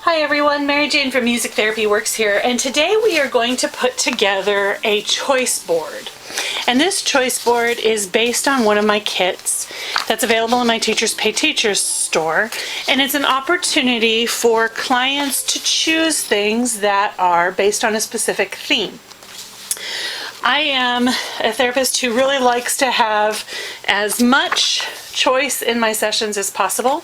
Hi everyone, Mary Jane from Music Therapy Works here, and today we are going to put together a choice board. And this choice board is based on one of my kits that's available in my Teachers Pay Teachers store, and it's an opportunity for clients to choose things that are based on a specific theme. I am a therapist who really likes to have as much choice in my sessions as possible.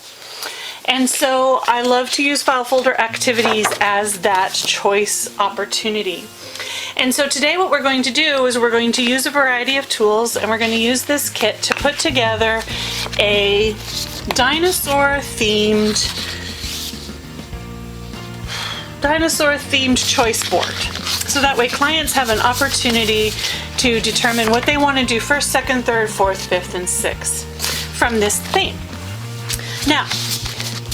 And so I love to use file folder activities as that choice opportunity. And so today what we're going to do is we're going to use a variety of tools, and we're going to use this kit to put together a dinosaur themed choice board. So that way clients have an opportunity to determine what they want to do first, second, third, fourth, fifth, and sixth from this theme. Now,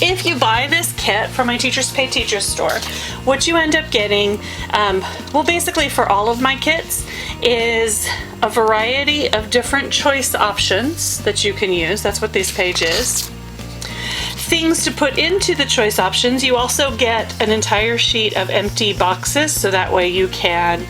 if you buy this kit from my Teachers Pay Teachers store, what you end up getting, well, basically for all of my kits, is a variety of different choice options that you can use. That's what this page is. Things to put into the choice options. You also get an entire sheet of empty boxes, so that way you can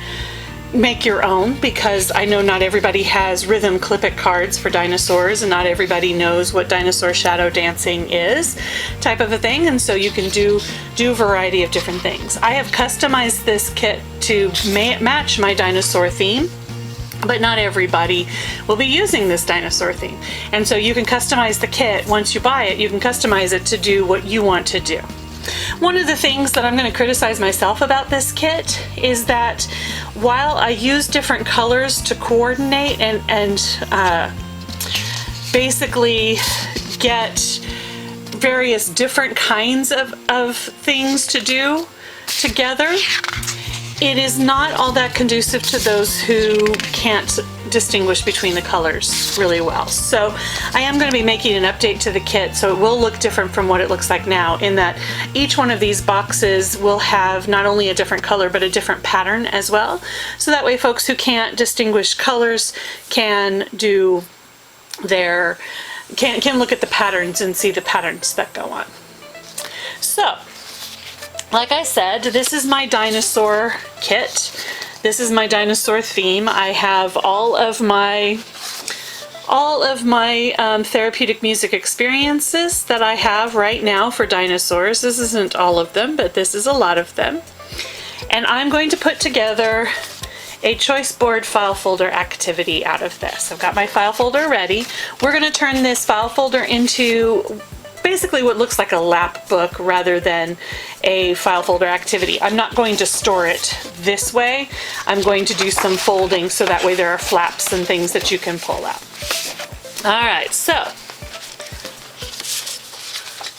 make your own, because I know not everybody has rhythm clip-it cards for dinosaurs, and not everybody knows what dinosaur shadow dancing is, type of a thing, and so you can do a variety of different things. I have customized this kit to match my dinosaur theme, but not everybody will be using this dinosaur theme, and so you can customize the kit. Once you buy it, you can customize it to do what you want to do. One of the things that I'm going to criticize myself about this kit is that while I use different colors to coordinate and basically get various different kinds of things to do together, it is not all that conducive to those who can't distinguish between the colors really well. So I am going to be making an update to the kit, so it will look different from what it looks like now, in that each one of these boxes will have not only a different color but a different pattern as well. So that way folks who can't distinguish colors can do can look at the patterns and see the patterns that go on. So, like I said, this is my dinosaur kit. This is my dinosaur theme. I have all of my therapeutic music experiences that I have right now for dinosaurs. This isn't all of them, but this is a lot of them. And I'm going to put together a choice board file folder activity out of this. I've got my file folder ready. We're going to turn this file folder into basically what looks like a lap book rather than a file folder activity. I'm not going to store it this way. I'm going to do some folding so that way there are flaps and things that you can pull out. All right, so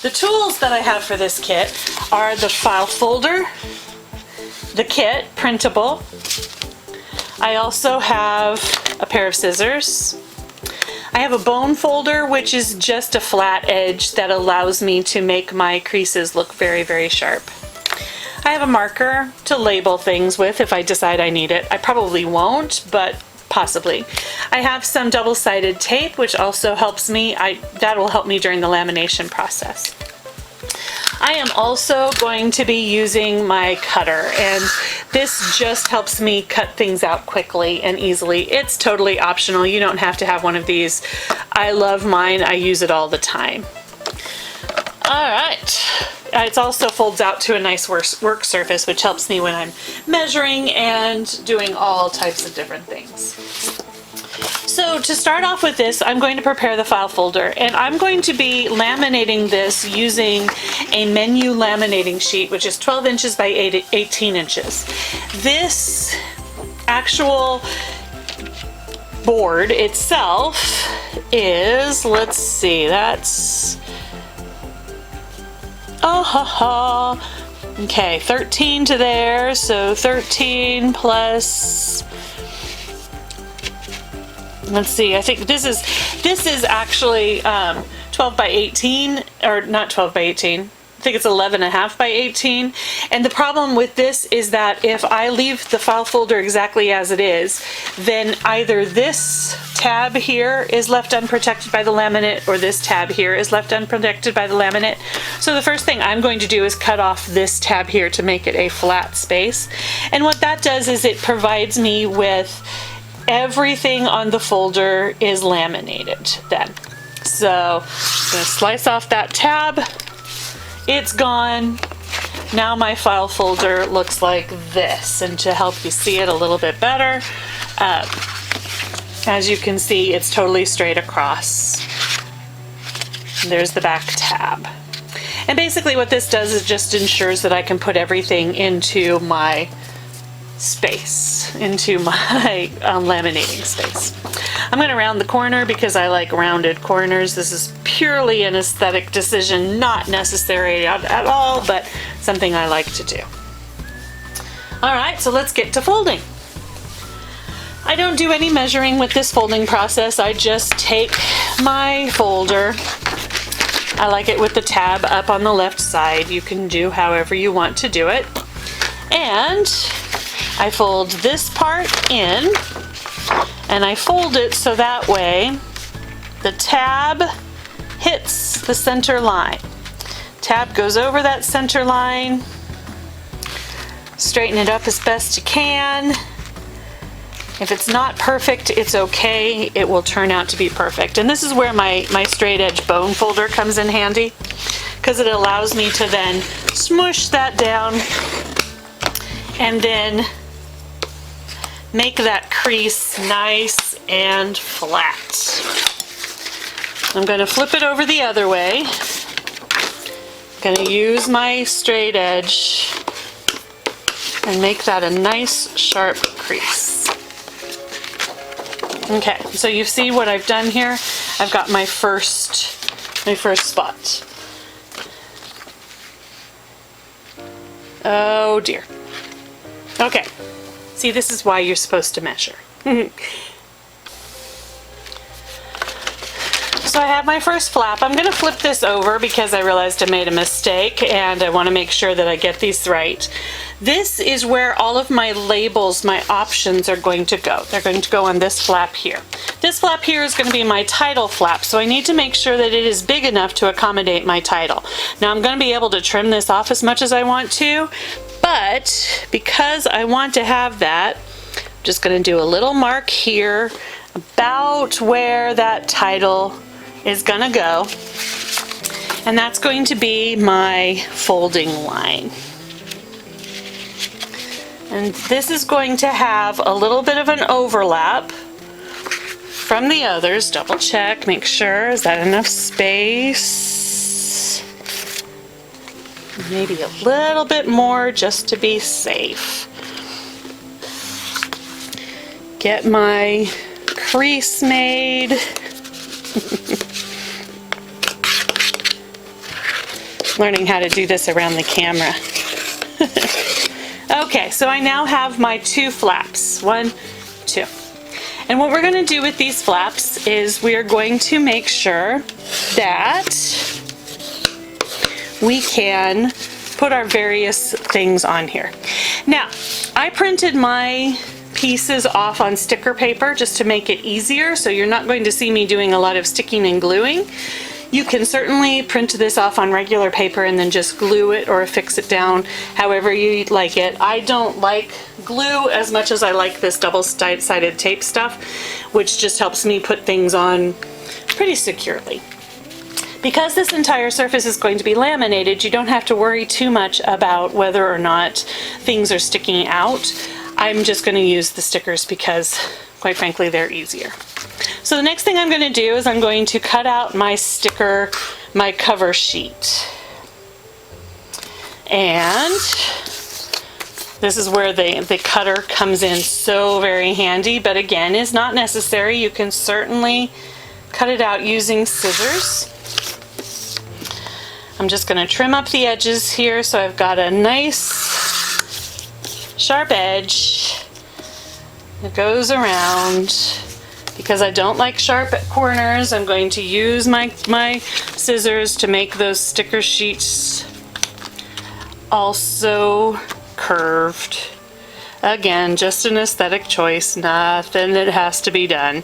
the tools that I have for this kit are the file folder, the kit, printable. I also have a pair of scissors. I have a bone folder, which is just a flat edge that allows me to make my creases look very, very sharp. I have a marker to label things with if I decide I need it. I probably won't, but possibly. I have some double-sided tape, which also helps me. That will help me during the lamination process. I am also going to be using my cutter, and this just helps me cut things out quickly and easily. It's totally optional. You don't have to have one of these. I love mine. I use it all the time. All right. It also folds out to a nice work surface, which helps me when I'm measuring and doing all types of different things. So to start off with this, I'm going to prepare the file folder, and I'm going to be laminating this using a menu laminating sheet, which is 12 inches by 18 inches. This actual board itself is, let's see, that's, okay, 13 to there, so 13 plus, let's see, I think this is actually 12 by 18, or not 12 by 18, I think it's 11.5 by 18. And the problem with this is that if I leave the file folder exactly as it is, then either this tab here is left unprotected by the laminate or this tab here is left unprotected by the laminate. So the first thing I'm going to do is cut off this tab here to make it a flat space. And what that does is it provides me with everything on the folder is laminated then. So I'm going to slice off that tab. It's gone. Now my file folder looks like this, and to help you see it a little bit better, as you can see, it's totally straight across. There's the back tab. And basically what this does is just ensures that I can put everything into my space, into my laminating space. I'm going to round the corner because I like rounded corners. This is purely an aesthetic decision, not necessary at all, but something I like to do. All right, so let's get to folding. I don't do any measuring with this folding process. I just take my folder. I like it with the tab up on the left side. You can do however you want to do it. And I fold this part in, and I fold it so that way the tab hits the center line. Tab goes over that center line. Straighten it up as best you can. If it's not perfect, it's okay. It will turn out to be perfect. And this is where my straight edge bone folder comes in handy, because it allows me to then smush that down and then make that crease nice and flat. I'm going to flip it over the other way. I'm going to use my straight edge and make that a nice sharp crease. Okay, so you see what I've done here? I've got my first spot. Oh dear. Okay, see, this is why you're supposed to measure. So I have my first flap. I'm gonna flip this over because I realized I made a mistake and I wanna make sure that I get these right. This is where all of my labels, my options are going to go. They're going to go on this flap here. This flap here is gonna be my title flap, so I need to make sure that it is big enough to accommodate my title. Now I'm gonna be able to trim this off as much as I want to, but because I want to have that, I'm just gonna do a little mark here about where that title is gonna go, and that's going to be my folding line. And this is going to have a little bit of an overlap from the others. Double check, make sure, is that enough space? Maybe a little bit more just to be safe. Get my crease made. Learning how to do this around the camera. Okay, so I now have my two flaps. 1, 2. And what we're going to do with these flaps is we are going to make sure that we can put our various things on here. Now, I printed my pieces off on sticker paper just to make it easier, so you're not going to see me doing a lot of sticking and gluing. You can certainly print this off on regular paper and then just glue it or affix it down however you like it. I don't like glue as much as I like this double-sided tape stuff, which just helps me put things on pretty securely. Because this entire surface is going to be laminated, you don't have to worry too much about whether or not things are sticking out. I'm just going to use the stickers because, quite frankly, they're easier. So the next thing I'm going to do is I'm going to cut out my sticker, my cover sheet. And this is where the cutter comes in so very handy, but again, is not necessary. You can certainly cut it out using scissors. I'm just going to trim up the edges here so I've got a nice sharp edge that goes around. Because I don't like sharp corners, I'm going to use my scissors to make those sticker sheets also curved. Again, just an aesthetic choice, nothing that has to be done.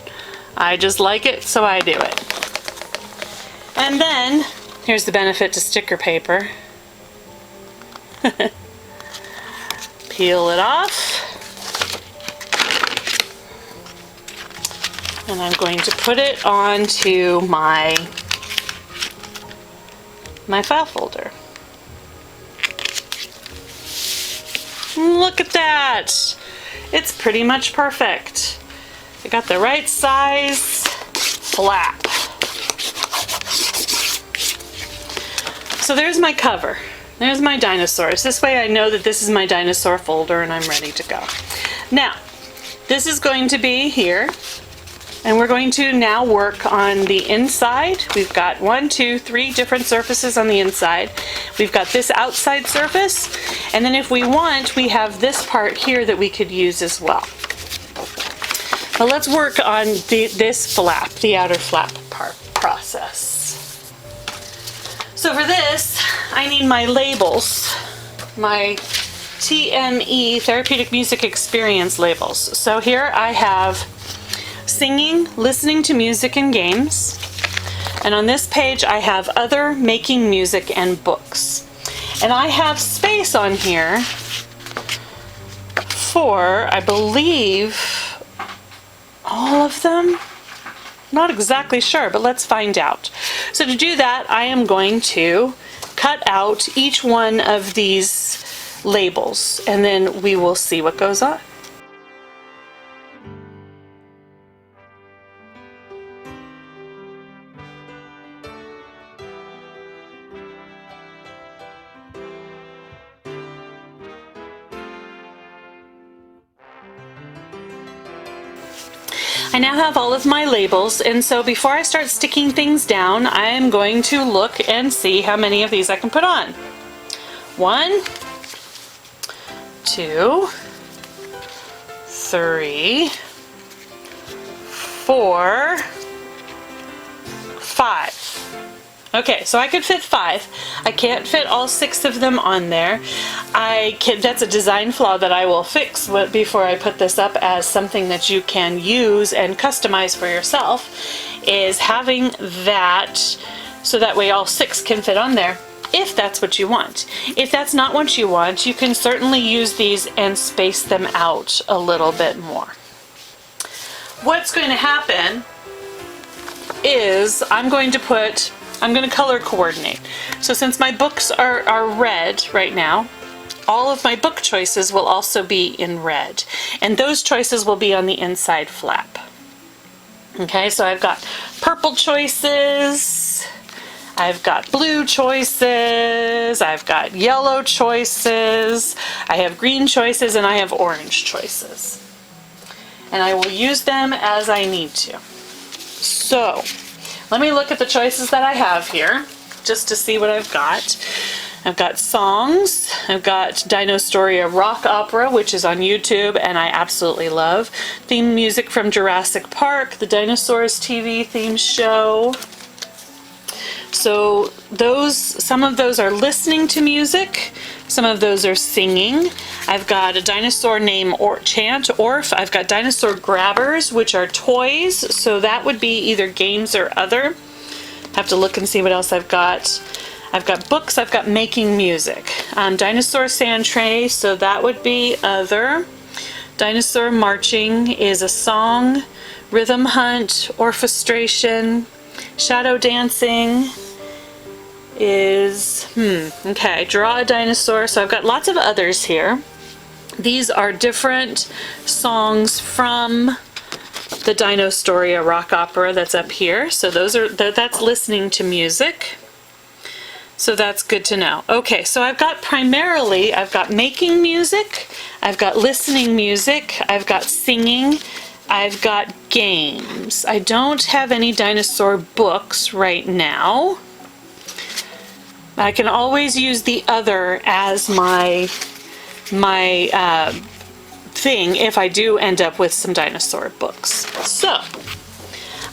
I just like it, so I do it. And then, here's the benefit to sticker paper. Peel it off. And I'm going to put it onto my file folder. Look at that! It's pretty much perfect. I got the right size flap. So there's my cover. There's my dinosaurs. This way I know that this is my dinosaur folder and I'm ready to go. Now, this is going to be here. And we're going to now work on the inside. We've got 1, 2, 3 different surfaces on the inside. We've got this outside surface. And then if we want, we have this part here that we could use as well. But let's work on this flap, the outer flap process. So for this, I need my labels, my TME, Therapeutic Music Experience labels. So here I have singing, listening to music, and games. And on this page I have other, making music, and books. And I have space on here for, I believe, all of them? Not exactly sure, but let's find out. So to do that, I am going to cut out each one of these labels, and then we will see what goes on. I now have all of my labels, and so before I start sticking things down, I am going to look and see how many of these I can put on. 1, 2, 3, 4, 5. Okay, so I could fit 5. I can't fit all 6 of them on there. That's a design flaw that I will fix before I put this up as something that you can use and customize for yourself, is having that so that way all 6 can fit on there, if that's what you want. If that's not what you want, you can certainly use these and space them out a little bit more. What's going to happen is I'm going to color coordinate. So since my books are red right now, all of my book choices will also be in red. And those choices will be on the inside flap. Okay, so I've got purple choices, I've got blue choices, I've got yellow choices, I have green choices, and I have orange choices. And I will use them as I need to. So, let me look at the choices that I have here, just to see what I've got. I've got songs. I've got Dinostory, a rock opera, which is on YouTube, and I absolutely love. Theme music from Jurassic Park, the Dinosaurs TV theme show. So some of those are listening to music. Some of those are singing. I've got a dinosaur name or chant, Orf. I've got dinosaur grabbers, which are toys. So that would be either games or other. Have to look and see what else I've got. I've got books. I've got making music. Dinosaur sand tray. So that would be other. Dinosaur marching is a song. Rhythm hunt, orchestration. Shadow dancing is, okay, draw a dinosaur. So I've got lots of others here. These are different songs from the Dinostory, a rock opera that's up here. So that's listening to music. So that's good to know. Okay, so I've got making music, I've got listening music, I've got singing, I've got games. I don't have any dinosaur books right now. I can always use the other as my thing if I do end up with some dinosaur books. So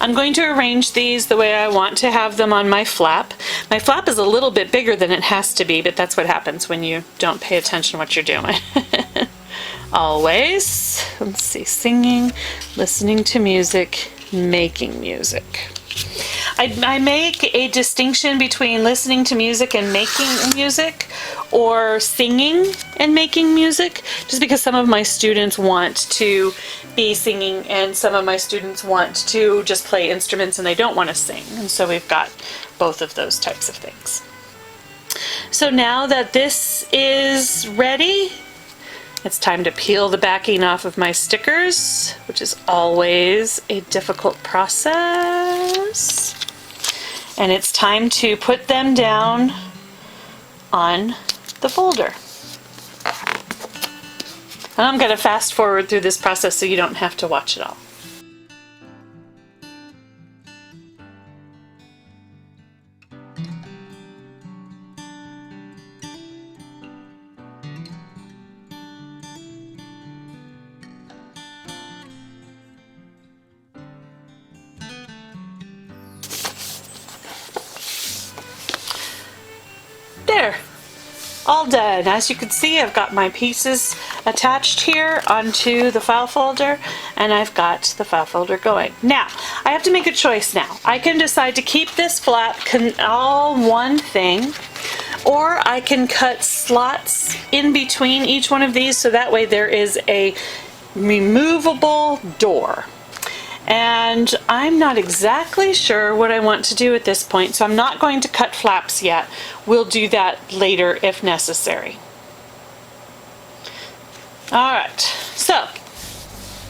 I'm going to arrange these the way I want to have them on my flap. My flap is a little bit bigger than it has to be, but that's what happens when you don't pay attention to what you're doing. Always, let's see, singing, listening to music, making music. I make a distinction between listening to music and making music, or singing and making music, just because some of my students want to be singing and some of my students want to just play instruments and they don't want to sing. And so we've got both of those types of things. So now that this is ready, it's time to peel the backing off of my stickers, which is always a difficult process. And it's time to put them down on the folder. And I'm going to fast forward through this process so you don't have to watch it all. There, all done. As you can see, I've got my pieces attached here onto the file folder, and I've got the file folder going. Now, I have to make a choice now. I can decide to keep this flap all one thing, or I can cut slots in between each one of these so that way there is a removable door. And I'm not exactly sure what I want to do at this point, so I'm not going to cut flaps yet. We'll do that later if necessary. All right, so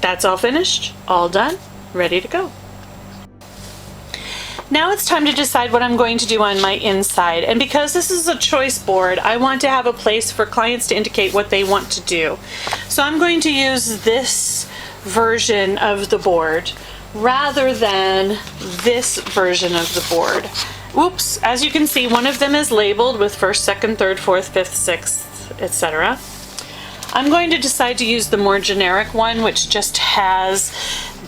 that's all finished, all done, ready to go. Now it's time to decide what I'm going to do on my inside, and because this is a choice board, I want to have a place for clients to indicate what they want to do. So I'm going to use this version of the board rather than this version of the board. Oops, as you can see, one of them is labeled with first, second, third, fourth, fifth, sixth, etc. I'm going to decide to use the more generic one, which just has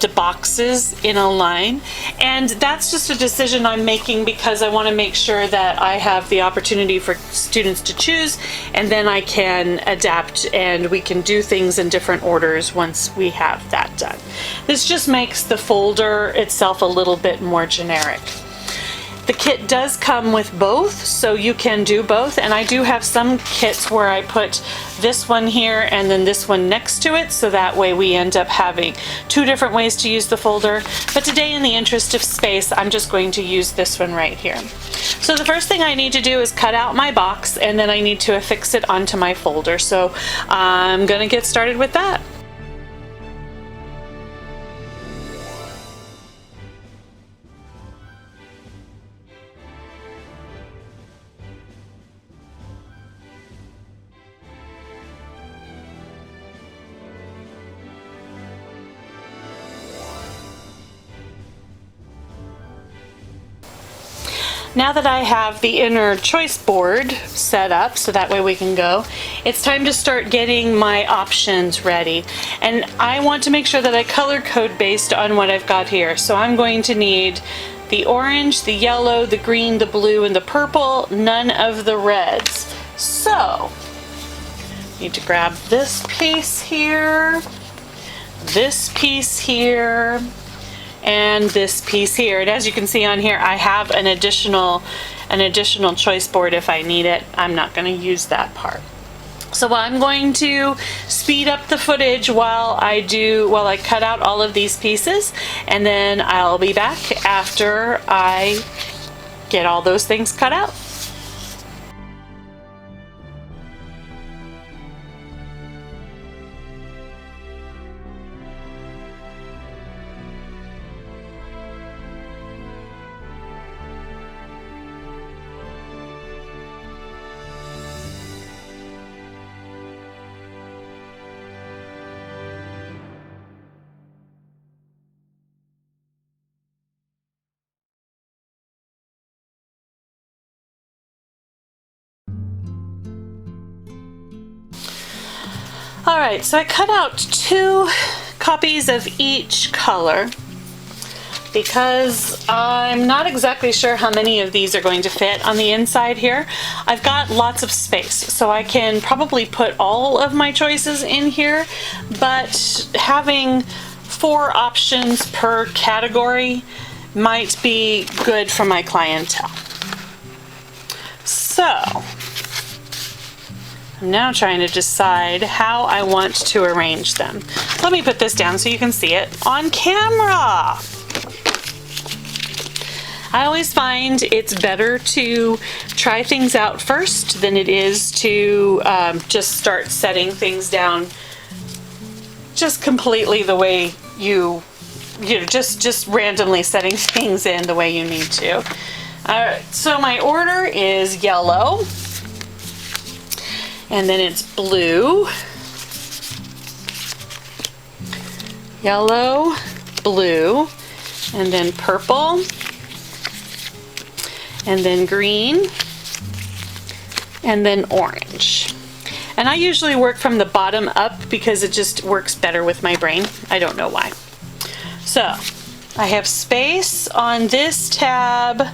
the boxes in a line, and that's just a decision I'm making because I want to make sure that I have the opportunity for students to choose, and then I can adapt and we can do things in different orders once we have that done. This just makes the folder itself a little bit more generic. The kit does come with both, so you can do both, and I do have some kits where I put this one here and then this one next to it, so that way we end up having two different ways to use the folder. But today, in the interest of space, I'm just going to use this one right here. So the first thing I need to do is cut out my box, and then I need to affix it onto my folder. So I'm gonna get started with that. Now that I have the inner choice board set up so that way we can go, it's time to start getting my options ready. And I want to make sure that I color code based on what I've got here. So I'm going to need the orange, the yellow, the green, the blue, and the purple, none of the reds. So, need to grab this piece here, this piece here, and this piece here. And as you can see on here, I have an additional choice board if I need it. I'm not going to use that part. So I'm going to speed up the footage while I cut out all of these pieces, and then I'll be back after I get all those things cut out. All right, so I cut out 2 copies of each color. because I'm not exactly sure how many of these are going to fit on the inside here. I've got lots of space, so I can probably put all of my choices in here, but having 4 options per category might be good for my clientele. So I'm now trying to decide how I want to arrange them. Let me put this down so you can see it on camera. I always find it's better to try things out first than it is to just start setting things down just completely the way you know, just randomly setting things in the way you need to. So my order is yellow, and then it's blue, yellow, blue, and then purple, and then green, and then orange. And I usually work from the bottom up because it just works better with my brain. I don't know why. So I have space on this tab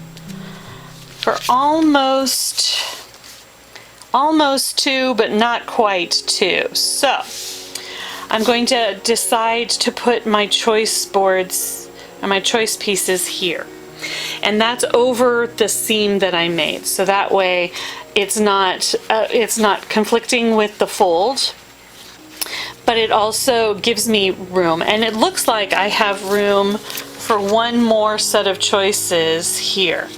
for almost 2, but not quite 2. So I'm going to decide to put my choice boards or my choice pieces here. And that's over the seam that I made. So that way it's not conflicting with the fold, but it also gives me room. And it looks like I have room for one more set of choices here.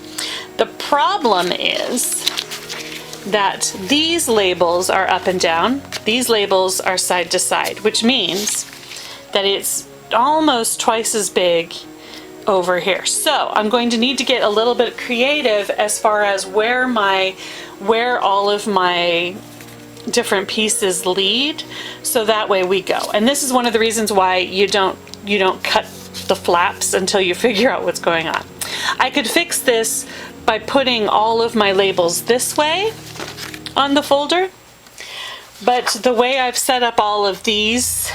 The problem is that these labels are up and down, these labels are side to side, which means that it's almost twice as big over here. So I'm going to need to get a little bit creative as far as where all of my different pieces lead, so that way we go. And this is one of the reasons why you don't cut the flaps until you figure out what's going on. I could fix this by putting all of my labels this way on the folder, but the way I've set up all of these,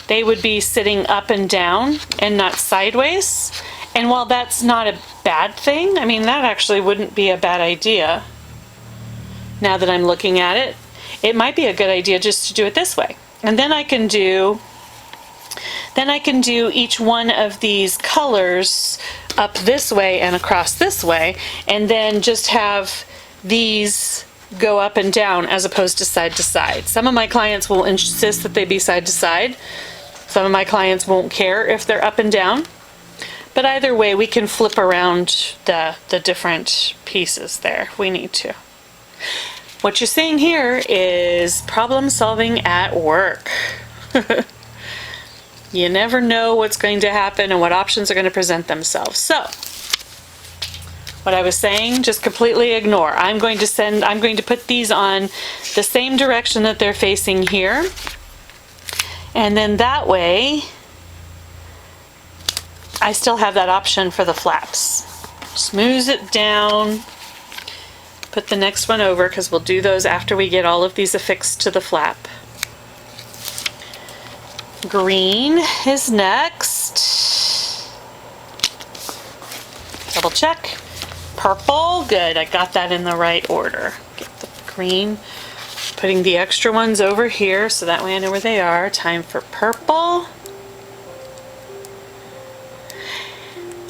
they would be sitting up and down and not sideways. And while that's not a bad thing, I mean, that actually wouldn't be a bad idea. Now that I'm looking at it, it might be a good idea just to do it this way. And then I can do each one of these colors up this way and across this way, and then just have these go up and down as opposed to side to side. Some of my clients will insist that they be side to side. Some of my clients won't care if they're up and down. But either way, we can flip around the different pieces there if we need to. What you're seeing here is problem solving at work. You never know what's going to happen and what options are going to present themselves. So, what I was saying, just completely ignore. I'm going to put these on the same direction that they're facing here. And then that way, I still have that option for the flaps. Smooth it down. Put the next one over, because we'll do those after we get all of these affixed to the flap. Green is next. Double check. Purple, good, I got that in the right order. Get the green, putting the extra ones over here so that way I know where they are. Time for purple.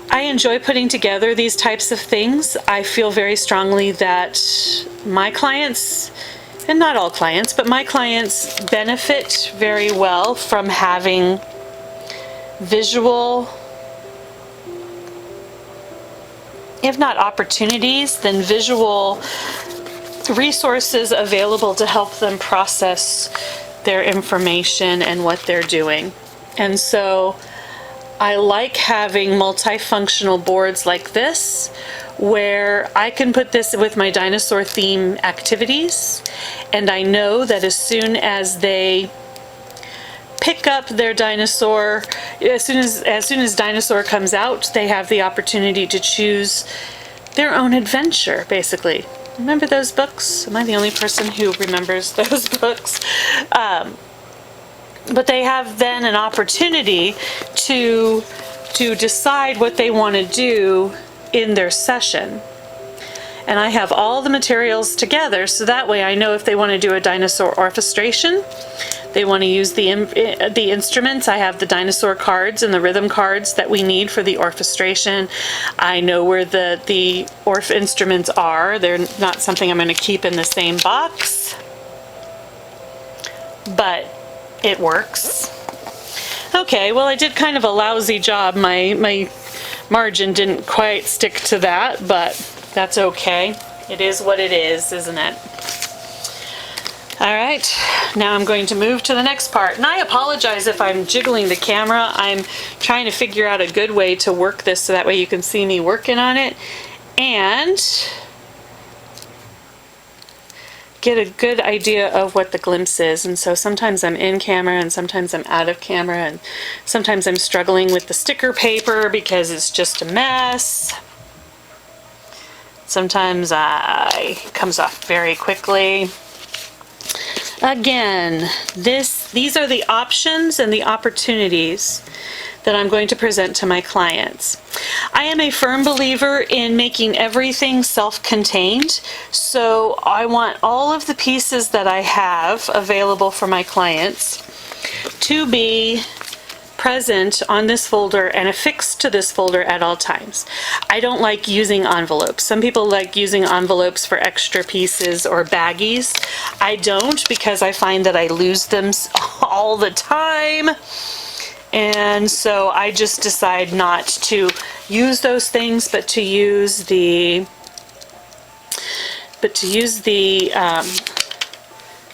I enjoy putting together these types of things. I feel very strongly that my clients, and not all clients, but my clients benefit very well from having visual, if not opportunities, then visual resources available to help them process their information and what they're doing. And so I like having multifunctional boards like this, where I can put this with my dinosaur theme activities, and I know that as soon as they pick up their dinosaur, as soon as dinosaur comes out, they have the opportunity to choose their own adventure, basically. Remember those books? Am I the only person who remembers those books? But they have then an opportunity to to decide what they want to do in their session. And I have all the materials together, so that way I know if they want to do a dinosaur orchestration, they want to use the instruments. I have the dinosaur cards and the rhythm cards that we need for the orchestration. I know where the orf instruments are. They're not something I'm going to keep in the same box, but it works. Okay, well, I did kind of a lousy job. My margin didn't quite stick to that, but that's okay. It is what it is, isn't it? All right, now I'm going to move to the next part. And I apologize if I'm jiggling the camera. I'm trying to figure out a good way to work this so that way you can see me working on it and get a good idea of what the glimpse is. And so sometimes I'm in camera and sometimes I'm out of camera, and sometimes I'm struggling with the sticker paper because it's just a mess. Sometimes it comes off very quickly. Again, these are the options and the opportunities that I'm going to present to my clients. I am a firm believer in making everything self-contained, so I want all of the pieces that I have available for my clients to be present on this folder and affixed to this folder at all times. I don't like using envelopes. Some people like using envelopes for extra pieces or baggies. I don't, because I find that I lose them all the time. And so I just decide not to use those things, but to use the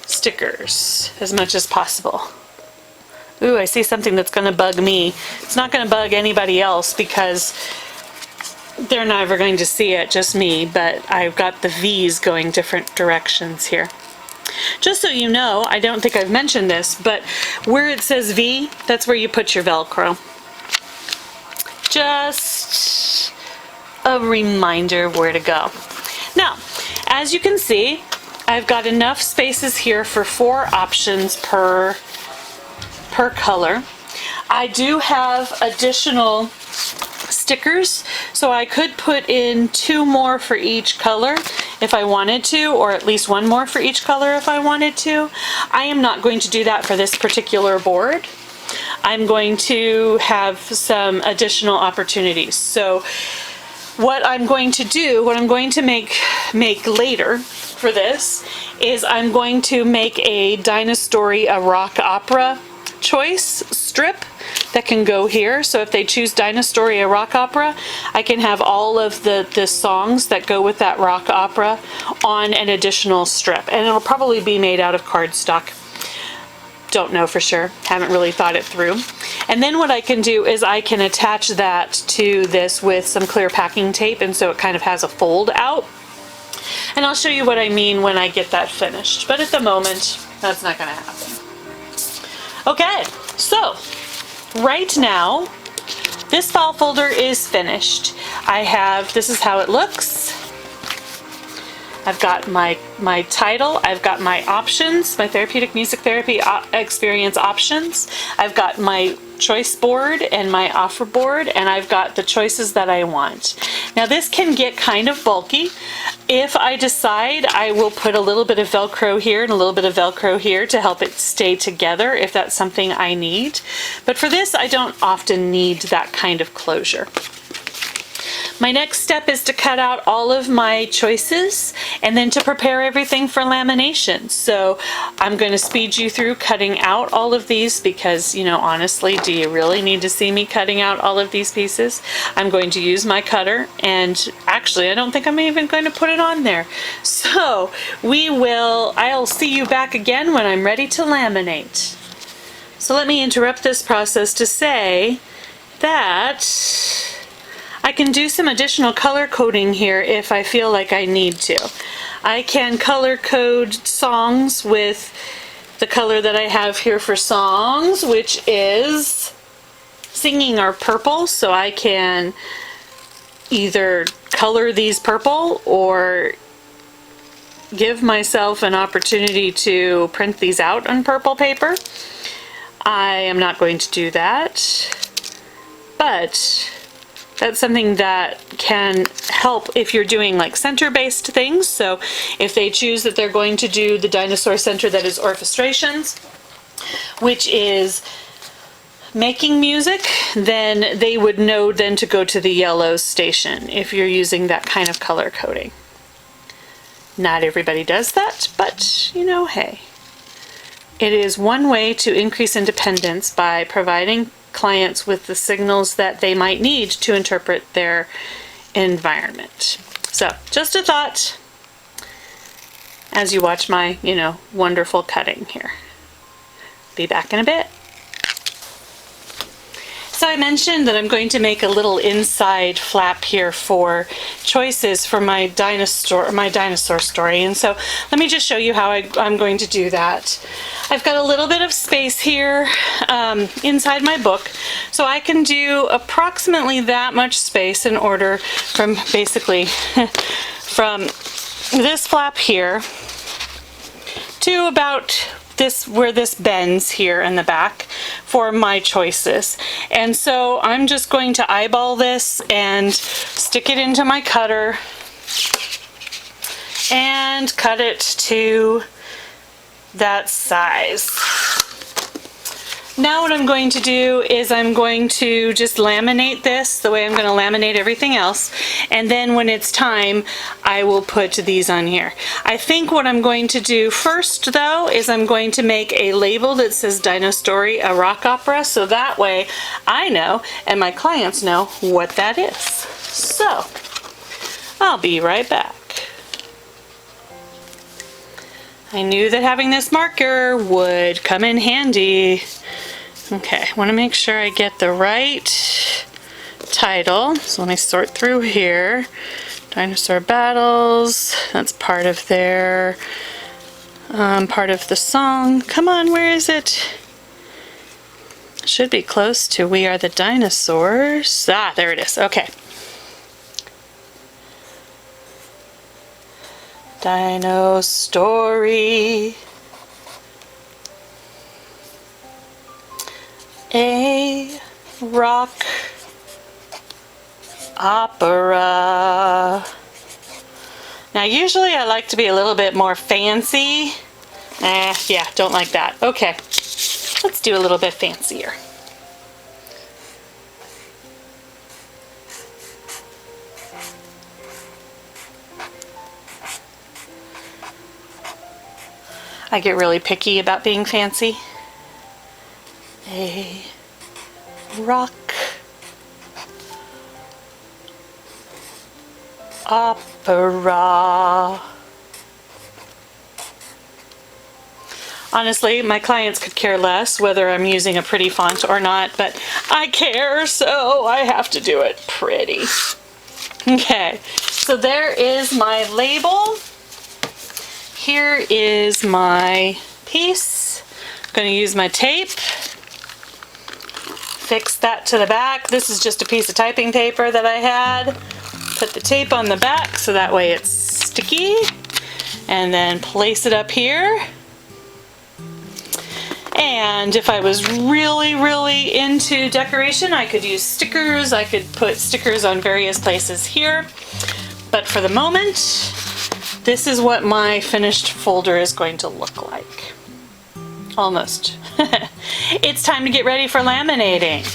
stickers as much as possible. Ooh, I see something that's going to bug me. It's not going to bug anybody else because they're never going to see it, just me, but I've got the V's going different directions here. Just so you know, I don't think I've mentioned this, but where it says V, that's where you put your Velcro. Just a reminder of where to go. Now, as you can see, I've got enough spaces here for 4 options per color. I do have additional stickers, so I could put in 2 more for each color if I wanted to, or at least 1 more for each color if I wanted to. I am not going to do that for this particular board. I'm going to have some additional opportunities. So what I'm going to do, what I'm going to make later for this, is I'm going to make a Dinostory, a rock opera choice strip that can go here. So if they choose Dinostory, a rock opera, I can have all of the songs that go with that rock opera on an additional strip, and it'll probably be made out of cardstock. Don't know for sure, haven't really thought it through. And then what I can do is I can attach that to this with some clear packing tape, and so it kind of has a fold out. And I'll show you what I mean when I get that finished, but at the moment that's not going to happen. Okay, so right now this file folder is finished. This is how it looks. I've got my title, I've got my options, my therapeutic music therapy experience options, I've got my choice board and my offer board, and I've got the choices that I want. Now this can get kind of bulky. If I decide, I will put a little bit of Velcro here and a little bit of Velcro here to help it stay together if that's something I need. But for this, I don't often need that kind of closure. My next step is to cut out all of my choices and then to prepare everything for lamination. So I'm going to speed you through cutting out all of these because, you know, honestly, do you really need to see me cutting out all of these pieces? I'm going to use my cutter, and actually I don't think I'm even going to put it on there. So I'll see you back again when I'm ready to laminate. So let me interrupt this process to say that I can do some additional color coding here if I feel like I need to. I can color code songs with the color that I have here for songs, which is singing are purple, so I can either color these purple or give myself an opportunity to print these out on purple paper. I am not going to do that. but that's something that can help if you're doing like center-based things. So if they choose that they're going to do the dinosaur center that is orchestrations, which is making music, then they would know then to go to the yellow station if you're using that kind of color coding. Not everybody does that, but you know, hey. It is one way to increase independence by providing clients with the signals that they might need to interpret their environment. So, just a thought as you watch my, wonderful cutting here. Be back in a bit. So I mentioned that I'm going to make a little inside flap here for choices for my dinosaur story. And so let me just show you how I'm going to do that. I've got a little bit of space here inside my book, so I can do approximately that much space in order from basically from this flap here to about this, where this bends here in the back for my choices. And so I'm just going to eyeball this and stick it into my cutter and cut it to that size. Now what I'm going to do is I'm going to just laminate this the way I'm going to laminate everything else, and then when it's time I will put these on here. I think what I'm going to do first though is I'm going to make a label that says Dinostory, a rock opera, so that way I know and my clients know what that is. So I'll be right back. I knew that having this marker would come in handy. Okay, I want to make sure I get the right title. So let me sort through here. Dinosaur Battles, that's part of their, part of the song. Come on, where is it? Should be close to We Are the Dinosaurs. Ah, there it is, okay. Dinostory, a rock opera. Now usually I like to be a little bit more fancy. Yeah, don't like that. Okay, let's do a little bit fancier. I get really picky about being fancy. A rock opera. Honestly, my clients could care less whether I'm using a pretty font or not, but I care, so I have to do it pretty. Okay, so there is my label. Here is my piece. I'm going to use my tape. Fix that to the back. This is just a piece of typing paper that I had. Put the tape on the back so that way it's sticky. And then place it up here. And if I was really, really into decoration, I could use stickers. I could put stickers on various places here. But for the moment, this is what my finished folder is going to look like. Almost. It's time to get ready for laminating.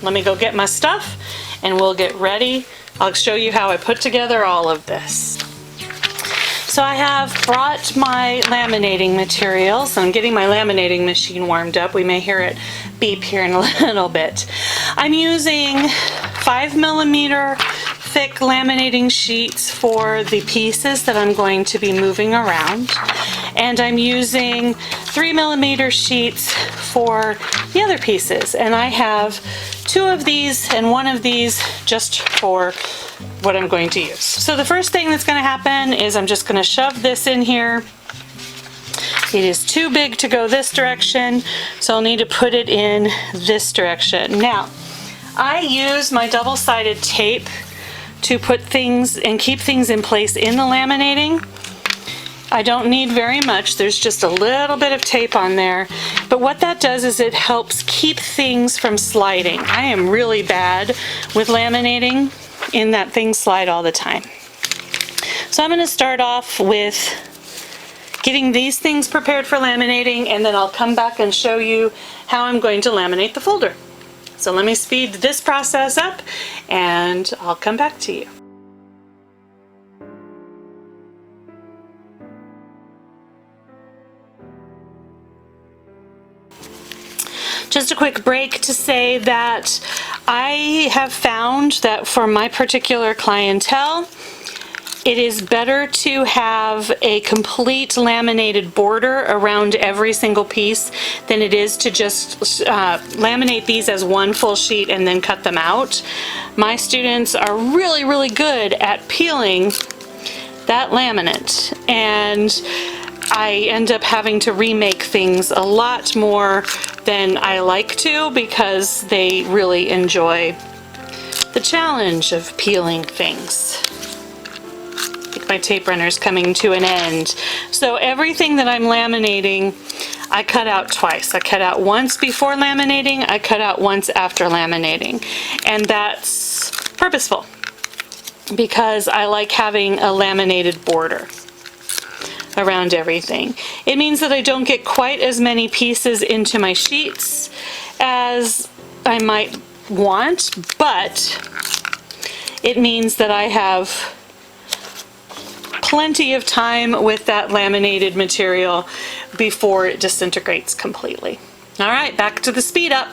Let me go get my stuff and we'll get ready. I'll show you how I put together all of this. So I have brought my laminating materials. I'm getting my laminating machine warmed up. We may hear it beep here in a little bit. I'm using 5mm thick laminating sheets for the pieces that I'm going to be moving around, and I'm using 3mm sheets for the other pieces, and I have 2 of these and 1 of these just for what I'm going to use. So the first thing that's going to happen is I'm just going to shove this in here. It is too big to go this direction, so I'll need to put it in this direction. Now, I use my double-sided tape to put things and keep things in place in the laminating. I don't need very much. There's just a little bit of tape on there, But what that does is it helps keep things from sliding. I am really bad with laminating in that things slide all the time. So I'm going to start off with getting these things prepared for laminating, and then I'll come back and show you how I'm going to laminate the folder. So let me speed this process up and I'll come back to you. Just a quick break to say that I have found that for my particular clientele, it is better to have a complete laminated border around every single piece than it is to just laminate these as one full sheet and then cut them out. My students are really, really good at peeling that laminate, and I end up having to remake things a lot more than I like to because they really enjoy the challenge of peeling things. My tape runner is coming to an end. So everything that I'm laminating, I cut out twice. I cut out once before laminating, I cut out once after laminating. And that's purposeful because I like having a laminated border around everything. It means that I don't get quite as many pieces into my sheets as I might want, but it means that I have plenty of time with that laminated material before it disintegrates completely. All right, back to the speed up.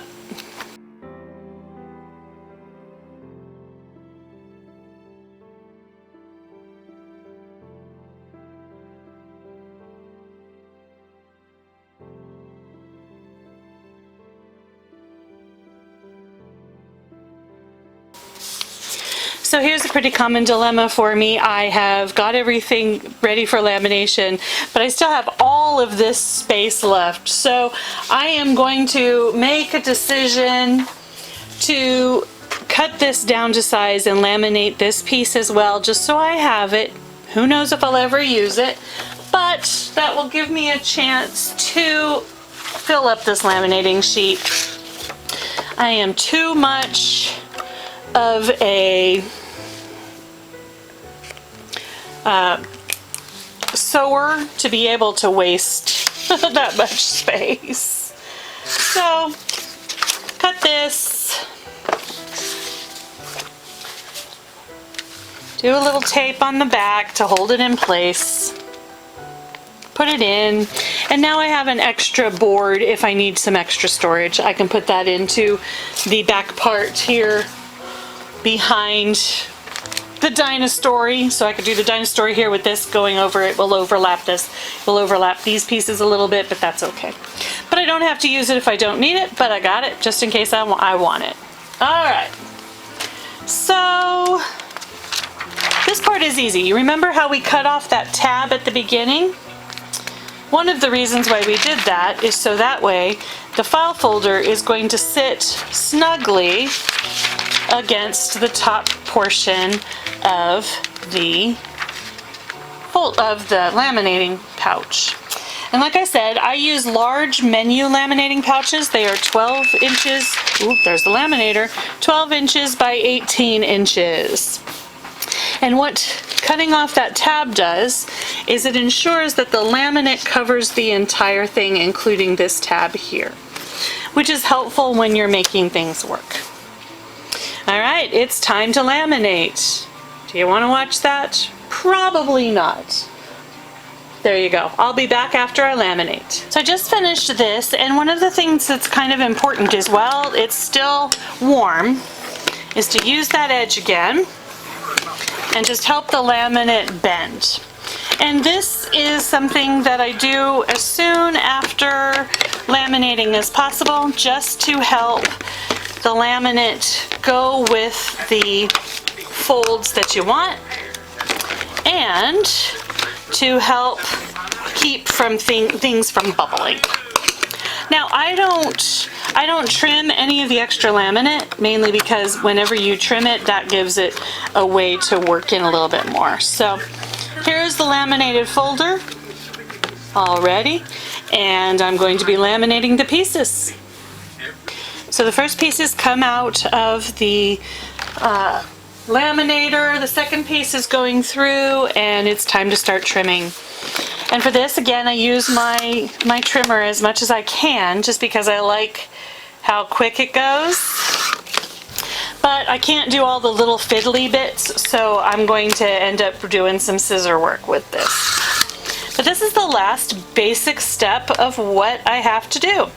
So here's a pretty common dilemma for me. I have got everything ready for lamination, but I still have all of this space left. So I am going to make a decision to cut this down to size and laminate this piece as well, just so I have it. Who knows if I'll ever use it, but that will give me a chance to fill up this laminating sheet. I am too much of a sewer to be able to waste that much space. So cut this, do a little tape on the back to hold it in place, put it in, and now I have an extra board if I need some extra storage. I can put that into the back part here behind the Dinostory, so I could do the Dinostory here with this going over it. Will overlap this, will overlap these pieces a little bit, but that's okay. But I don't have to use it if I don't need it, but I got it just in case I want it. All right, so this part is easy. You remember how we cut off that tab at the beginning? One of the reasons why we did that is so that way the file folder is going to sit snugly against the top portion of the laminating pouch. And like I said, I use large menu laminating pouches. They are 12 inches, oop, there's the laminator, 12 inches by 18 inches. And what cutting off that tab does is it ensures that the laminate covers the entire thing, including this tab here, which is helpful when you're making things work. All right, it's time to laminate. Do you want to watch that? Probably not. There you go. I'll be back after I laminate. So I just finished this, and one of the things that's kind of important is, while it's still warm, is to use that edge again and just help the laminate bend. And this is something that I do as soon after laminating as possible, just to help the laminate go with the folds that you want and to help keep from things from bubbling. Now I don't trim any of the extra laminate, mainly because whenever you trim it, that gives it a way to work in a little bit more. So here's the laminated folder already, and I'm going to be laminating the pieces. So the first pieces come out of the laminator, the second piece is going through, and it's time to start trimming. And for this, again, I use my trimmer as much as I can, just because I like how quick it goes. But I can't do all the little fiddly bits, so I'm going to end up doing some scissor work with this. But this is the last basic step of what I have to do.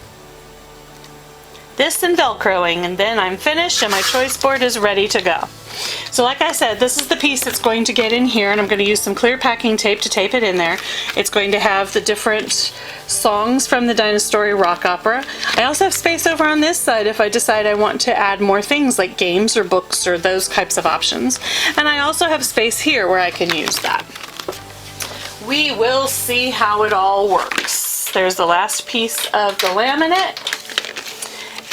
This and Velcroing, and then I'm finished and my choice board is ready to go. So like I said, this is the piece that's going to get in here, and I'm going to use some clear packing tape to tape it in there. It's going to have the different songs from the Dinostory rock opera. I also have space over on this side if I decide I want to add more things like games or books or those types of options. And I also have space here where I can use that. We will see how it all works. There's the last piece of the laminate.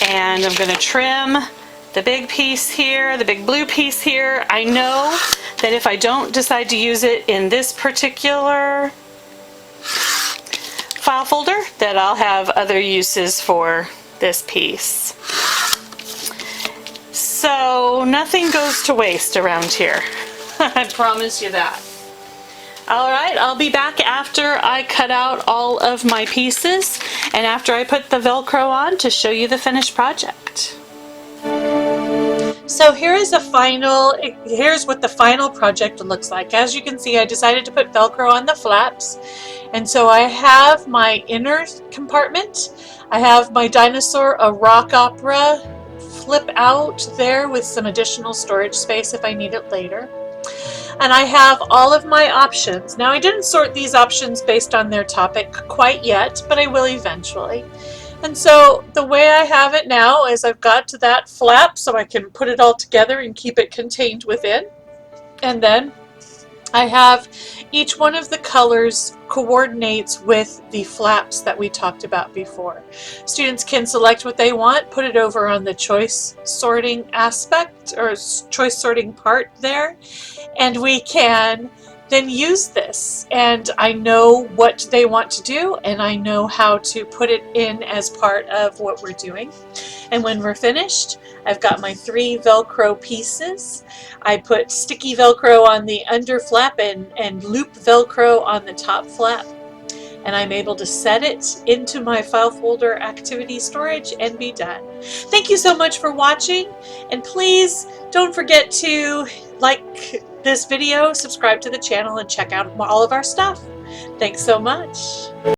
And I'm going to trim the big piece here, the big blue piece here. I know that if I don't decide to use it in this particular file folder, that I'll have other uses for this piece. So nothing goes to waste around here. I promise you that. Alright, I'll be back after I cut out all of my pieces and after I put the Velcro on to show you the finished project. So here's what the final project looks like. As you can see, I decided to put Velcro on the flaps. And so I have my inner compartment. I have my dinosaur, a rock opera, flip out there with some additional storage space if I need it later. And I have all of my options. Now I didn't sort these options based on their topic quite yet, but I will eventually. And so the way I have it now is I've got to that flap so I can put it all together and keep it contained within. And then I have each one of the colors coordinates with the flaps that we talked about before. Students can select what they want, put it over on the choice sorting aspect or choice sorting part there, and we can then use this. And I know what they want to do, and I know how to put it in as part of what we're doing. And when we're finished, I've got my 3 Velcro pieces. I put sticky Velcro on the under flap and loop Velcro on the top flap. And I'm able to set it into my file folder activity storage and be done. Thank you so much for watching, and please don't forget to like this video, subscribe to the channel, and check out all of our stuff. Thanks so much.